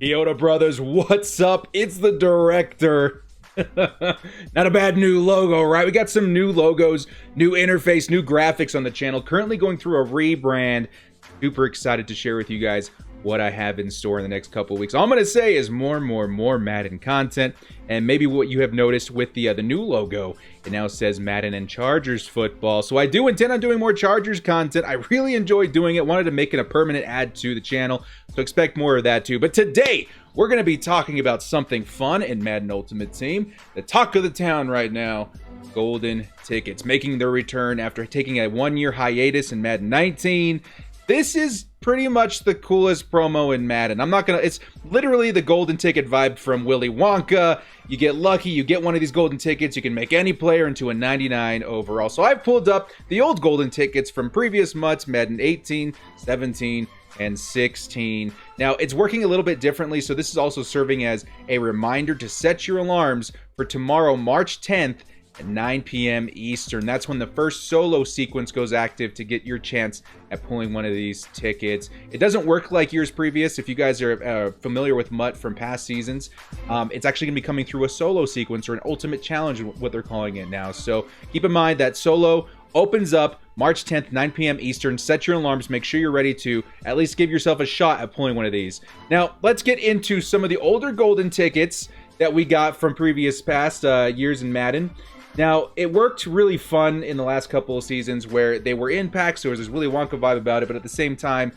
Yoda Brothers, what's up? It's the director. Not a bad new logo, right? We got some new logos, new interface, new graphics on the channel. Currently going through a rebrand. Super excited to share with you guys what I have in store in the next couple of weeks. All I'm going to say is more Madden content. And maybe what you have noticed with the new logo, it now says Madden and Chargers football. So I do intend on doing more Chargers content. I really enjoy doing it. Wanted to make it a permanent add to the channel. So expect more of that too. But today, we're going to be talking about something fun in Madden Ultimate Team. The talk of the town right now, golden tickets, making their return after taking a one-year hiatus in Madden 19. This is pretty much the coolest promo in Madden. It's literally the golden ticket vibe from Willy Wonka. You get lucky, you get one of these golden tickets, you can make any player into a 99 overall. So I've pulled up the old golden tickets from previous months, Madden 18, 17, and 16. Now, it's working a little bit differently, so this is also serving as a reminder to set your alarms for tomorrow, March 10th, at 9 p.m. Eastern. That's when the first solo sequence goes active to get your chance at pulling one of these tickets. It doesn't work like years previous. If you guys are familiar with MUT from past seasons, it's actually going to be coming through a solo sequence or an ultimate challenge, what they're calling it now. So keep in mind that solo opens up March 10th, 9 p.m. Eastern. Set your alarms. Make sure you're ready to at least give yourself a shot at pulling one of these. Now, let's get into some of the older golden tickets that we got from previous past years in Madden. Now, it worked really fun in the last couple of seasons where they were in packs. So there was this Willy Wonka vibe about it, but at the same time,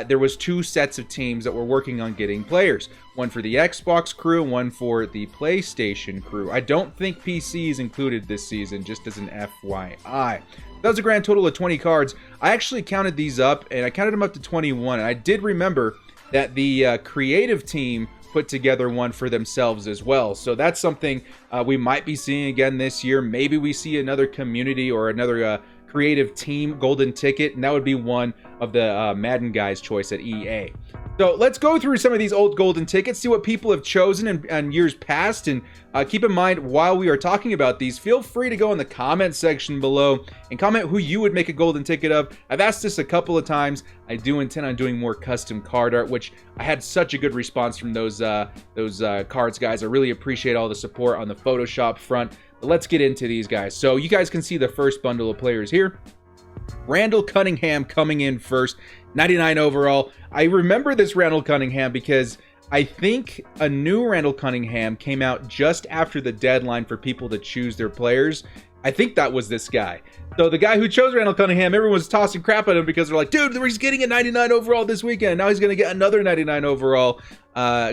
there was two sets of teams that were working on getting players. One for the Xbox crew, one for the PlayStation crew. I don't think PC is included this season, just as an FYI. That was a grand total of 20 cards. I actually counted these up, and I counted them up to 21. And I did remember that the creative team put together one for themselves as well. So that's something we might be seeing again this year. Maybe we see another community or another creative team golden ticket, and that would be one of the Madden guys' choice at EA. So let's go through some of these old golden tickets, see what people have chosen in years past, and keep in mind while we are talking about these, feel free to go in the comment section below and comment who you would make a golden ticket of. I've asked this a couple of times. I do intend on doing more custom card art, which I had such a good response from those cards, guys. I really appreciate all the support on the Photoshop front. But let's get into these guys. So you guys can see the first bundle of players here. Randall Cunningham coming in first, 99 overall. I remember this Randall Cunningham because I think a new Randall Cunningham came out just after the deadline for people to choose their players. I think that was this guy. So the guy who chose Randall Cunningham, everyone was tossing crap at him because they're like, dude, he's getting a 99 overall this weekend. Now he's going to get another 99 overall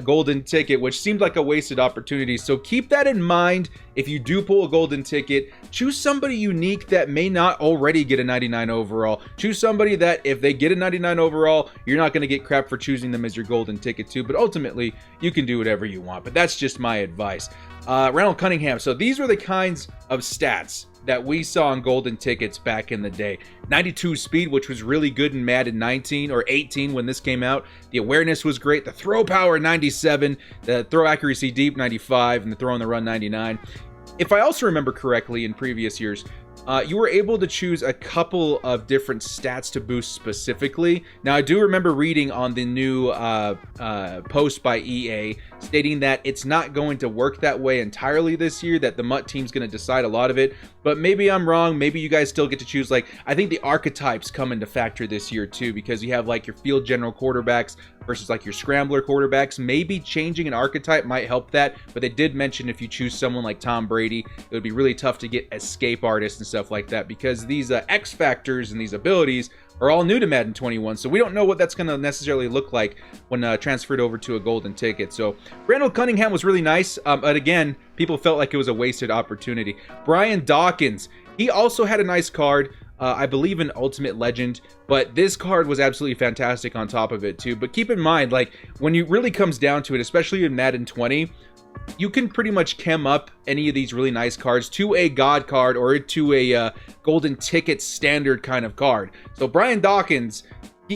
golden ticket, which seemed like a wasted opportunity. So keep that in mind. If you do pull a golden ticket, choose somebody unique that may not already get a 99 overall. Choose somebody that if they get a 99 overall, you're not going to get crap for choosing them as your golden ticket too. But ultimately, you can do whatever you want. But that's just my advice. Randall Cunningham. So these were the kinds of stats that we saw on golden tickets back in the day. 92 speed, which was really good in Madden 19 or 18 when this came out. The awareness was great. The throw power 97, the throw accuracy deep 95, and the throw on the run 99. If I also remember correctly in previous years, you were able to choose a couple of different stats to boost specifically. Now, I do remember reading on the new post by EA stating that it's not going to work that way entirely this year, that the MUT team's going to decide a lot of it. But maybe I'm wrong. Maybe you guys still get to choose. Like, I think the archetypes come into factor this year too, because you have like your field general quarterbacks versus like your scrambler quarterbacks. Maybe changing an archetype might help that, but they did mention if you choose someone like Tom Brady, it would be really tough to get escape artists and stuff like that, because these X factors and these abilities are all new to Madden 21, so we don't know what that's going to necessarily look like when transferred over to a golden ticket. So Randall Cunningham was really nice, but again, people felt like it was a wasted opportunity. Brian Dawkins, he also had a nice card. I believe in Ultimate Legend, but this card was absolutely fantastic on top of it too. But keep in mind, like, when it really comes down to it, especially in Madden 20, you can pretty much chem up any of these really nice cards to a God card or to a golden ticket standard kind of card. So Brian Dawkins,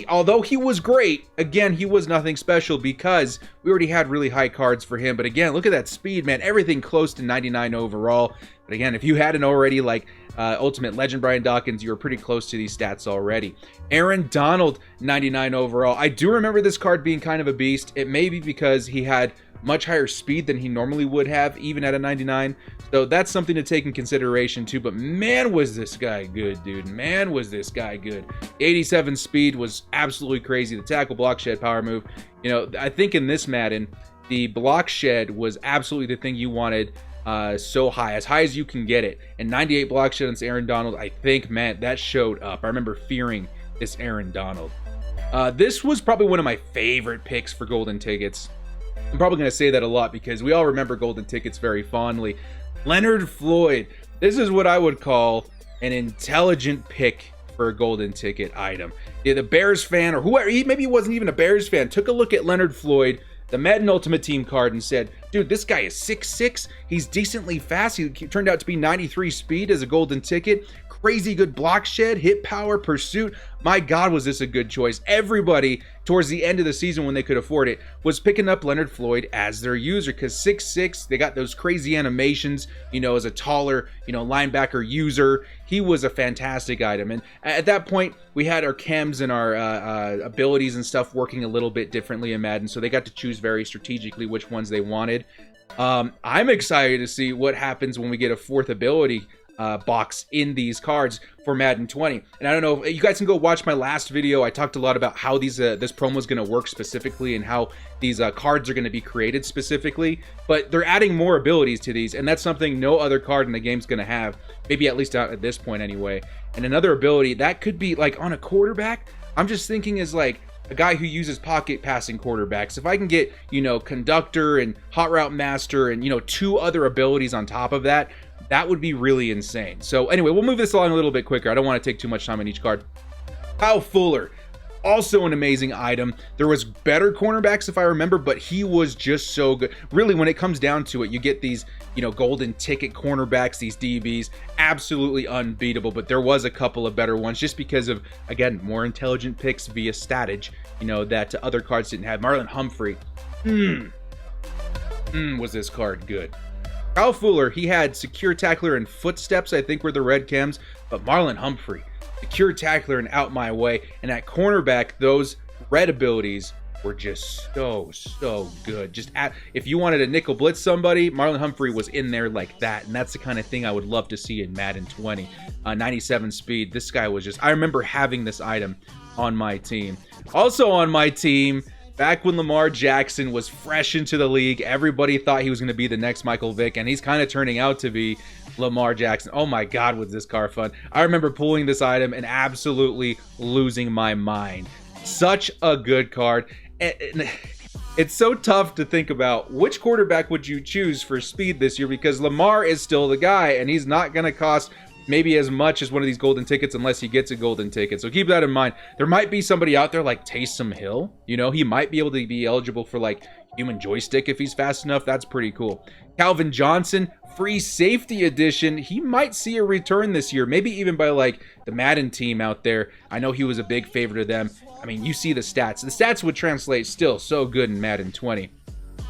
Although he was great, again, he was nothing special because we already had really high cards for him. But again, look at that speed, man. Everything close to 99 overall. But again, if you hadn't already, like Ultimate Legend Brian Dawkins, you were pretty close to these stats already. Aaron Donald, 99 overall. I do remember this card being kind of a beast. It may be because he had much higher speed than he normally would have, even at a 99. So that's something to take in consideration too. But man, was this guy good, dude. Man, was this guy good. 87 speed was absolutely crazy. The tackle, block, shed, power move. You know, I think in this Madden, the block shed was absolutely the thing you wanted, so high as you can get it. And 98 block shed against Aaron Donald, I think, man, that showed up. I remember fearing this Aaron Donald. This was probably one of my favorite picks for golden tickets. I'm probably going to say that a lot because we all remember golden tickets very fondly. Leonard Floyd. This is what I would call an intelligent pick for a golden ticket item. Yeah, the Bears fan, or whoever, maybe he wasn't even a Bears fan, took a look at Leonard Floyd, the Madden Ultimate Team card, and said, dude, this guy is 6'6". He's decently fast. He turned out to be 93 speed as a golden ticket. Crazy good block shed, hit power, pursuit. My God, was this a good choice. Everybody, towards the end of the season when they could afford it, was picking up Leonard Floyd as their user because 6'6", they got those crazy animations, you know, as a taller, you know, linebacker user. He was a fantastic item. And at that point, we had our chems and our abilities and stuff working a little bit differently in Madden, so they got to choose very strategically which ones they wanted. I'm excited to see what happens when we get a fourth ability box in these cards for Madden 20. And I don't know, you guys can go watch my last video. I talked a lot about how these this promo is going to work specifically and how these cards are going to be created specifically. But they're adding more abilities to these, and that's something no other card in the game's going to have, maybe at least at this point anyway. And another ability that could be like on a quarterback, I'm just thinking is like a guy who uses pocket passing quarterbacks. If I can get, you know, conductor and hot route master and, you know, 2 other abilities on top of that, that would be really insane. So anyway, we'll move this along a little bit quicker. I don't want to take too much time on each card. Kyle Fuller, also an amazing item. There was better cornerbacks if I remember, but he was just so good. Really, when it comes down to it, you get these, you know, golden ticket cornerbacks, these DBs, absolutely unbeatable. But there was a couple of better ones just because of, again, more intelligent picks via statage, you know, that other cards didn't have. Marlin Humphrey. Was this card good. Kyle Fuller, he had secure tackler and footsteps, I think were the red chems, but Marlon Humphrey, secure tackler and out my way, and at cornerback, those red abilities were just so good. Just if you wanted to nickel blitz somebody, Marlon Humphrey was in there like that, and that's the kind of thing I would love to see in Madden 20. 97 speed, this guy was just, I remember having this item on my team. Also on my team, back when Lamar Jackson was fresh into the league, everybody thought he was going to be the next Michael Vick, and he's kind of turning out to be Lamar Jackson. Oh my God, was this car fun. I remember pulling this item and absolutely losing my mind. Such a good card. It's so tough to think about which quarterback would you choose for speed this year, because Lamar is still the guy, and he's not going to cost maybe as much as one of these golden tickets unless he gets a golden ticket. So keep that in mind. There might be somebody out there like Taysom Hill. You know, he might be able to be eligible for like human joystick if he's fast enough. That's pretty cool. Calvin Johnson, free safety edition. He might see a return this year, maybe even by like the Madden team out there. I know he was a big favorite of them. I mean, you see the stats. The stats would translate still so good in Madden 20.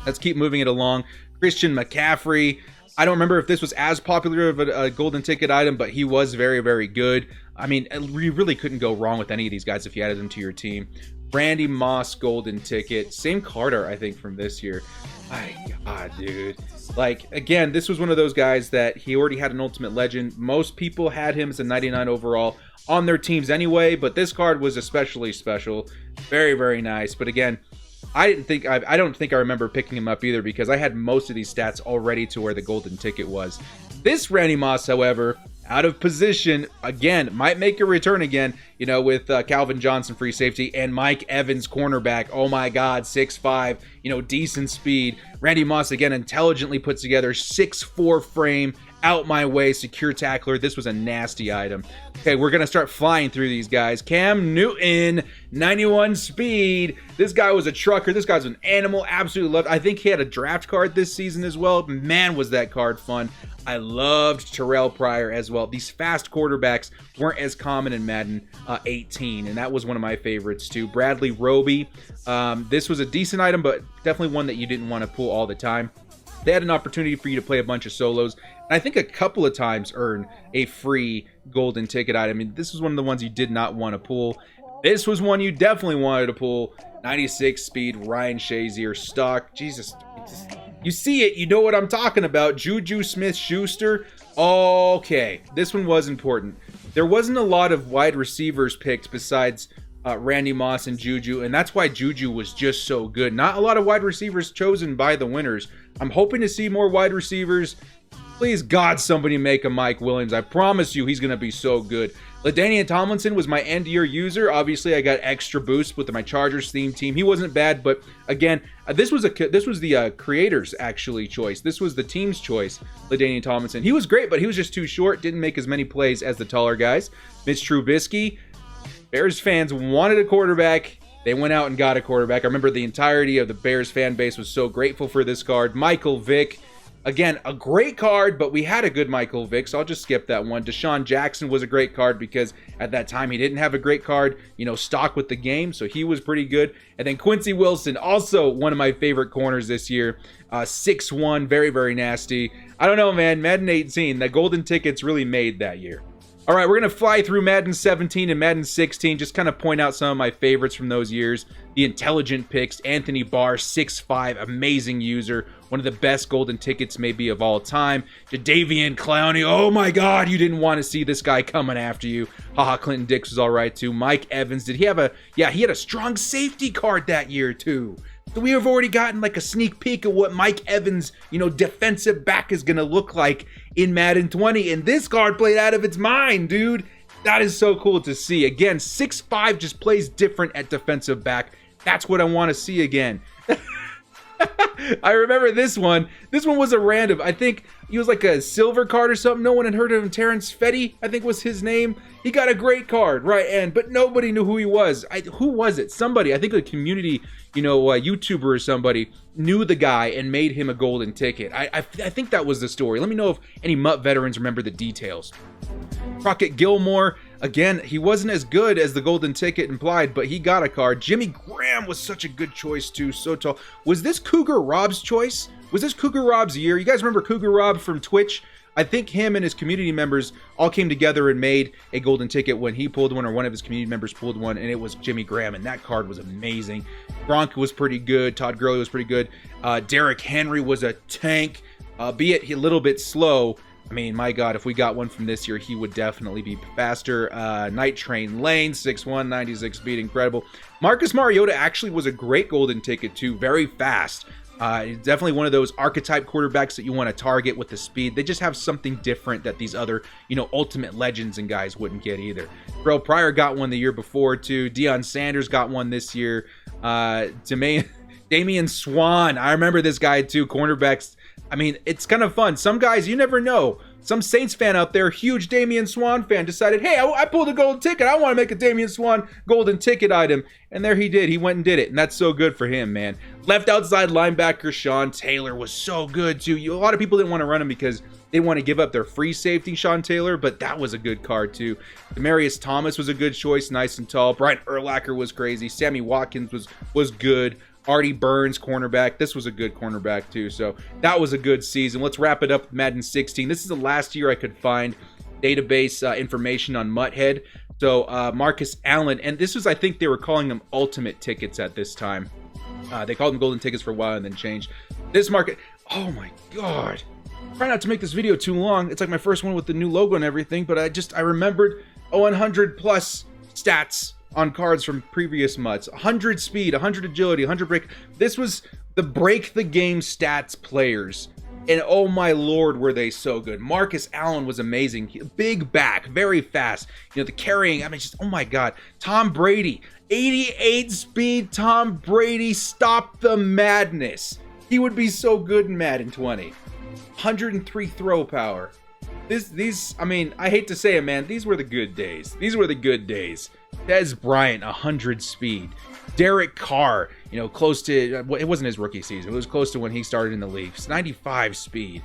Let's keep moving it along. Christian McCaffrey. I don't remember if this was as popular of a golden ticket item, but he was very, very good. I mean, you really couldn't go wrong with any of these guys if you added them to your team. Randy Moss golden ticket. Same card art, I think, from this year. My God, dude. Like, again, this was one of those guys that he already had an Ultimate Legend. Most people had him as a 99 overall on their teams anyway, but this card was especially special. Very, very nice. But again, I don't think I remember picking him up either, because I had most of these stats already to where the golden ticket was. This Randy Moss, however, out of position, again, might make a return again, you know, with Calvin Johnson free safety and Mike Evans cornerback. Oh my God, 6'5", you know, decent speed. Randy Moss, again, intelligently put together, 6'4" frame, out my way, secure tackler. This was a nasty item. Okay, we're going to start flying through these guys. Cam Newton, 91 speed. This guy was a trucker. This guy's an animal. Absolutely loved. I think he had a draft card this season as well. Man, was that card fun. I loved Terrell Pryor as well. These fast quarterbacks weren't as common in Madden 18, and that was one of my favorites too. Bradley Roby. This was a decent item, but definitely one that you didn't want to pull all the time. They had an opportunity for you to play a bunch of solos, and I think a couple of times earn a free golden ticket item. I mean, this was one of the ones you did not want to pull. This was one you definitely wanted to pull. 96 speed, Ryan Shazier stock. Jesus, you see it, you know what I'm talking about. Juju Smith-Schuster. Okay, this one was important. There wasn't a lot of wide receivers picked besides Randy Moss and Juju, and that's why Juju was just so good. Not a lot of wide receivers chosen by the winners. I'm hoping to see more wide receivers. Please, God, somebody make a Mike Williams. I promise you he's going to be so good. LaDainian Tomlinson was my end-year user. Obviously, I got extra boost with my Chargers theme team. He wasn't bad, but again, this was the creators' actually choice. This was the team's choice, LaDainian Tomlinson. He was great, but he was just too short. Didn't make as many plays as the taller guys. Mitch Trubisky. Bears fans wanted a quarterback. They went out and got a quarterback. I remember the entirety of the Bears fan base was so grateful for this card. Michael Vick. Again, a great card, but we had a good Michael Vick, so I'll just skip that one. Deshaun Jackson was a great card because at that time he didn't have a great card, stock with the game, so he was pretty good. And then Quincy Wilson, also one of my favorite corners this year. 6'1", very, very nasty. I don't know, man. Madden 18, the golden tickets really made that year. All right, we're going to fly through Madden 17 and Madden 16, just kind of point out some of my favorites from those years. The intelligent picks, Anthony Barr, 6'5", amazing user, one of the best golden tickets maybe of all time. Jadeveon Clowney, oh my God, you didn't want to see this guy coming after you. Haha, Clinton Dix was all right too. Mike Evans, did he have he had a strong safety card that year too. So we have already gotten like a sneak peek of what Mike Evans, defensive back is going to look like in Madden 20. And this card played out of its mind, dude. That is so cool to see. Again, 6'5" just plays different at defensive back. That's what I want to see again. I remember this one. This one was a random. I think he was like a silver card or something. No one had heard of him. Terrence Fett, I think was his name. He got a great card, right? But nobody knew who he was. Who was it? Somebody, I think a community, YouTuber or somebody knew the guy and made him a golden ticket. I think that was the story. Let me know if any Mutt veterans remember the details. Crockett Gilmore, again, he wasn't as good as the golden ticket implied, but he got a card. Jimmy Graham was such a good choice too, so tall. Was this Cougar Rob's choice? Was this Cougar Rob's year? You guys remember Cougar Rob from Twitch? I think him and his community members all came together and made a golden ticket when he pulled one or one of his community members pulled one, and it was Jimmy Graham, and that card was amazing. Gronk was pretty good. Todd Gurley was pretty good. Derrick Henry was a tank, albeit a little bit slow. I mean, my God, if we got one from this year, he would definitely be faster. Night Train Lane, 6'1", 96 speed, incredible. Marcus Mariota actually was a great golden ticket too, very fast. Definitely one of those archetype quarterbacks that you want to target with the speed. They just have something different that these other, ultimate legends and guys wouldn't get either. Terrell Pryor got one the year before too. Deion Sanders got one this year. Damien Swann, I remember this guy too. Cornerbacks. I mean, it's kind of fun. Some guys, you never know. Some Saints fan out there, huge Damien Swann fan, decided, hey, I pulled a golden ticket. I want to make a Damien Swann golden ticket item. And there he did. He went and did it. And that's so good for him, man. Left outside linebacker Sean Taylor was so good, too. A lot of people didn't want to run him because they didn't want to give up their free safety, Sean Taylor. But that was a good card, too. Demarius Thomas was a good choice, nice and tall. Brian Urlacher was crazy. Sammy Watkins was good. Artie Burns, cornerback. This was a good cornerback, too. So that was a good season. Let's wrap it up with Madden 16. This is the last year I could find database information on Mutthead. So Marcus Allen. And this was, I think they were calling them ultimate tickets at this time. They called them golden tickets for a while and then changed. This market. Oh, my God. Try not to make this video too long. It's like my first one with the new logo and everything. But I remembered 100 plus stats on cards from previous mutts. 100 speed, 100 agility, 100 break. This was the break the game stats players. And oh my Lord, were they so good. Marcus Allen was amazing. Big back, very fast. The carrying, I mean, just, oh my God. Tom Brady, 88 speed. Tom Brady, stop the madness. He would be so good in Madden 20. 103 throw power. these, I mean, I hate to say it, man, these were the good days. These were the good days. Des Bryant, 100 speed. Derek Carr, you know, close to, well, it wasn't his rookie season. It was close to when he started in the Leafs. 95 speed.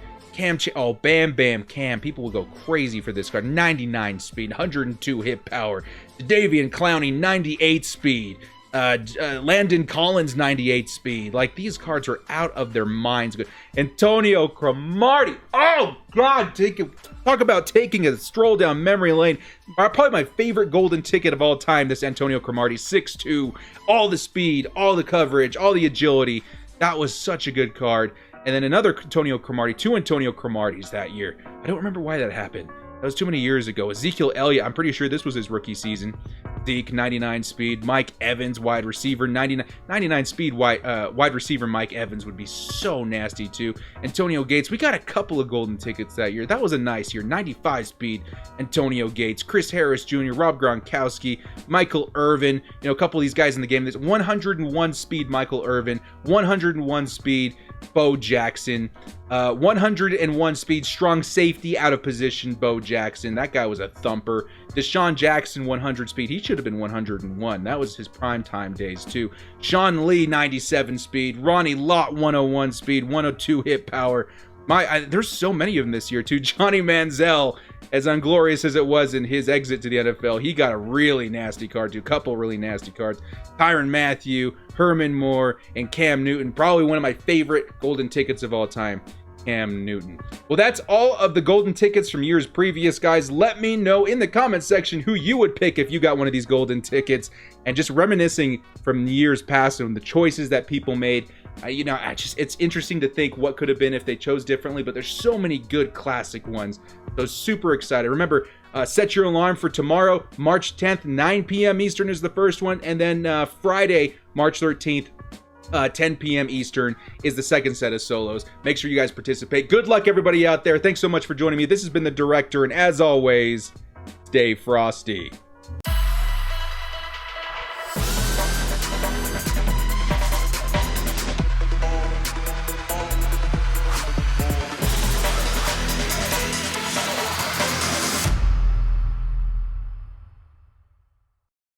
Oh, Bam Bam Cam. People will go crazy for this card. 99 speed, 102 hit power. Davian Clowney, 98 speed. Landon Collins, 98 speed. Like, these cards are out of their minds good. Antonio Cromartie. Oh, God. Talk about taking a stroll down memory lane. Probably my favorite golden ticket of all time, this Antonio Cromartie. 6'2". All the speed, all the coverage, all the agility. That was such a good card. And then another Antonio Cromartie. 2 Antonio Cromarties that year. I don't remember why that happened. That was too many years ago. Ezekiel Elliott, I'm pretty sure this was his rookie season. Zeke, 99 speed. Mike Evans, wide receiver, 99 speed wide receiver Mike Evans would be so nasty too. Antonio Gates, we got a couple of golden tickets that year. That was a nice year. 95 speed Antonio Gates. Chris Harris Jr., Rob Gronkowski, Michael Irvin, you know, a couple of these guys in the game. There's 101 speed Michael Irvin, 101 speed Bo Jackson, 101 speed strong safety out of position Bo Jackson. That guy was a thumper. Deshaun Jackson, 100 speed. He should have been 101. That was his prime time days too. Sean Lee, 97 speed. Ronnie Lott, 101 speed, 102 hit power. There's so many of them this year too. Johnny Manziel, as unglorious as it was in his exit to the NFL, he got a really nasty card too. Couple really nasty cards. Tyrann Mathieu, Herman Moore, and Cam Newton. Probably one of my favorite golden tickets of all time. Cam Newton. Well, that's all of the golden tickets from years previous, guys. Let me know in the comments section who you would pick if you got one of these golden tickets. And just reminiscing from years past and the choices that people made. You know, it's interesting to think what could have been if they chose differently, but there's so many good classic ones. So super excited. Remember, set your alarm for tomorrow, March 10th, 9 p.m. Eastern is the first one. And then Friday, March 13th, 10 p.m. Eastern is the second set of solos. Make sure you guys participate. Good luck, everybody out there. Thanks so much for joining me. This has been The Director, and as always, stay frosty.